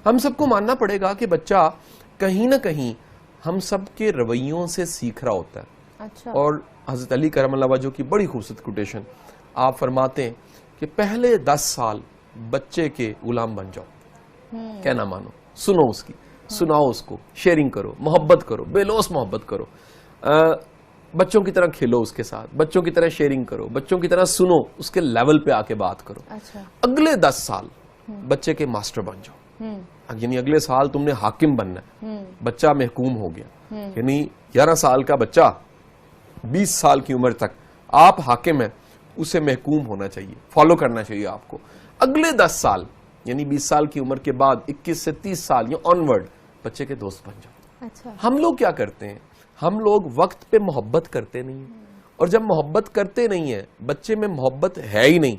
ہم سب کو ماننا پڑے گا کہ بچہ کہیں نہ کہیں ہم سب کے رویوں سے سیکھ رہا ہوتا ہے. اچھا. اور حضرت علی کرم اللہ وجہ کی بڑی خوبصورت کوٹیشن, آپ فرماتے ہیں کہ پہلے 10 سال بچے کے غلام بن جاؤ, کہنا مانو, سنو اس کی, سناؤ اس کو, شیئرنگ کرو, محبت کرو, بے لوث محبت کرو, بچوں کی طرح کھیلو اس کے ساتھ, بچوں کی طرح شیئرنگ کرو, بچوں کی طرح سنو, اس کے لیول پہ آ کے بات کرو. اگلے 10 سال بچے کے ماسٹر بن جاؤ, یعنی اگلے سال تم نے حاکم بننا ہے, بچہ محکوم ہو گیا, یعنی 11 سال کا بچہ 20 سال کی عمر تک آپ حاکم ہیں, اسے محکوم ہونا چاہیے, فالو کرنا چاہیے آپ کو. اگلے 10 سال یعنی 20 سال کی عمر کے بعد 21 سے 30 سال یا آنورڈ بچے کے دوست بن جاؤ. ہم لوگ کیا کرتے ہیں, ہم لوگ وقت پہ محبت کرتے نہیں ہیں, اور جب محبت کرتے نہیں ہیں, بچے میں محبت ہے ہی نہیں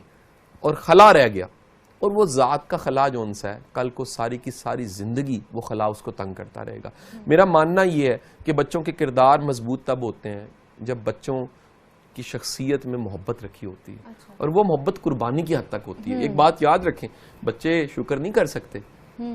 اور خلا رہ گیا, اور وہ ذات کا خلا جو ان سے ہے, کل کو ساری کی ساری زندگی وہ خلا اس کو تنگ کرتا رہے گا. میرا ماننا یہ ہے کہ بچوں کے کردار مضبوط تب ہوتے ہیں جب بچوں کی شخصیت میں محبت رکھی ہوتی ہے, اور وہ محبت قربانی کی حد تک ہوتی ہے. ایک بات یاد رکھیں, بچے شکر نہیں کر سکتے,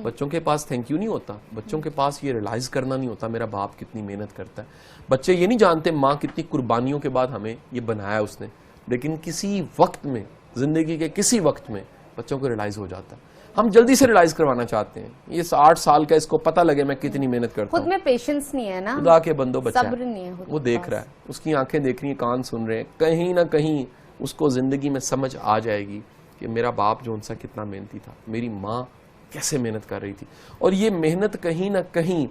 بچوں کے پاس تھینک یو نہیں ہوتا, بچوں کے پاس یہ ریلائز کرنا نہیں ہوتا میرا باپ کتنی محنت کرتا ہے. بچے یہ نہیں جانتے ماں کتنی قربانیوں کے بعد ہمیں یہ بنایا اس نے, لیکن کسی وقت میں, زندگی کے کسی وقت میں بچوں کو ریلائز ہو جاتا ہے. ہم جلدی سے ریلائز کروانا چاہتے ہیں, یہ 8 سال کا, اس کو پتہ لگے میں کتنی محنت کرتا ہوں. خود میں پیشنس نہیں ہے نا, خدا کے بندو, بچہ صبر نہیں ہے, وہ دیکھ رہا ہے, اس کی آنکھیں دیکھ رہی ہیں, کان سن رہے ہیں, کہیں نہ کہیں اس کو زندگی میں سمجھ آ جائے گی کہ میرا باپ جو ان سا کتنا محنتی تھا, میری ماں کیسے محنت کر رہی تھی. اور یہ محنت کہیں نہ کہیں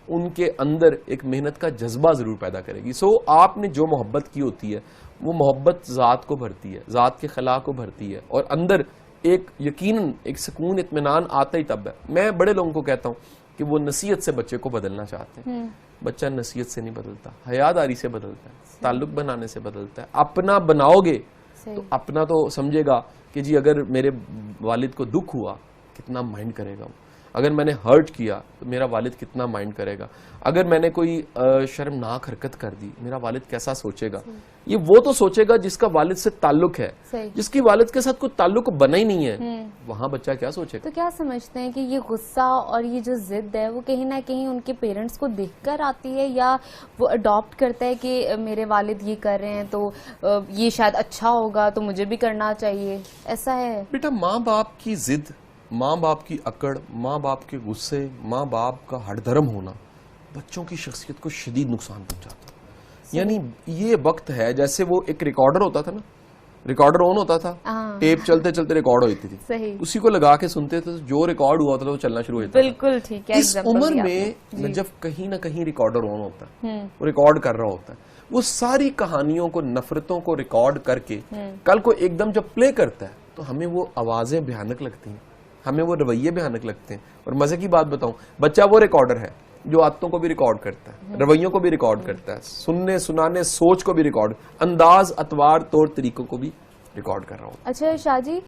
ان کے اندر ایک محنت کا جذبہ ضرور پیدا کرے گی. سو آپ نے جو محبت کی ہوتی ہے وہ محبت ذات کو بھرتی ہے, ذات کے خلا کو بھرتی ہے, اور اندر ایک یقیناً ایک سکون, اطمینان آتا ہی تب ہے. میں بڑے لوگوں کو کہتا ہوں کہ وہ نصیحت سے بچے کو بدلنا چاہتے ہیں. بچہ نصیحت سے نہیں بدلتا, حیاداری سے بدلتا ہے, تعلق بنانے سے بدلتا ہے. اپنا بناؤ گے تو اپنا تو سمجھے گا کہ جی اگر میرے والد کو دکھ ہوا کتنا مائنڈ کرے گا وہ, اگر میں نے ہرٹ کیا تو میرا والد کتنا مائنڈ کرے گا, اگر میں نے کوئی شرمناک حرکت کر دی میرا والد کیسا سوچے گا. یہ وہ تو سوچے گا جس کا والد سے تعلق ہے, جس کی والد کے ساتھ کوئی تعلق بنا ہی نہیں ہے, وہاں بچہ کیا سوچے گا. تو کیا سمجھتے ہیں کہ یہ غصہ اور یہ جو ضد ہے وہ کہیں نہ کہیں ان کے پیرنٹس کو دیکھ کر آتی ہے, یا وہ اڈاپٹ کرتا ہے کہ میرے والد یہ کر رہے ہیں تو یہ شاید اچھا ہوگا تو مجھے بھی کرنا چاہیے, ایسا ہے؟ بیٹا ماں باپ کی ضد, ماں باپ کی اکڑ, ماں باپ کے غصے, ماں باپ کا ہٹ دھرم ہونا بچوں کی شخصیت کو شدید نقصان پہنچاتا. یعنی یہ وقت ہے جیسے وہ ایک ریکارڈر ہوتا تھا نا, ریکارڈر آن ہوتا تھا, ٹیپ چلتے چلتے ریکارڈ ہوتی تھی, اسی کو لگا کے سنتے تھے, جو ریکارڈ ہوا تھا وہ چلنا شروع ہوتا تھا. بالکل ٹھیک ہے. اس عمر میں جب کہیں نہ کہیں ریکارڈر آن ہوتا ہے, وہ ریکارڈ کر رہا ہوتا ہے, وہ ساری کہانیوں کو, نفرتوں کو ریکارڈ کر کے کل کو ایک دم جب پلے کرتا ہے تو ہمیں وہ آوازیں بھیانک لگتی ہیں, ہمیں وہ رویے بھیانک لگتے ہیں. اور مزے کی بات بتاؤں, بچہ وہ ریکارڈر ہے جو عادتوں کو بھی ریکارڈ کرتا ہے, رویوں کو بھی ریکارڈ کرتا ہے, سننے سنانے سوچ کو بھی ریکارڈ, انداز, اطوار, طور طریقوں کو بھی ریکارڈ کر رہا ہوں. اچھا شاہ جی,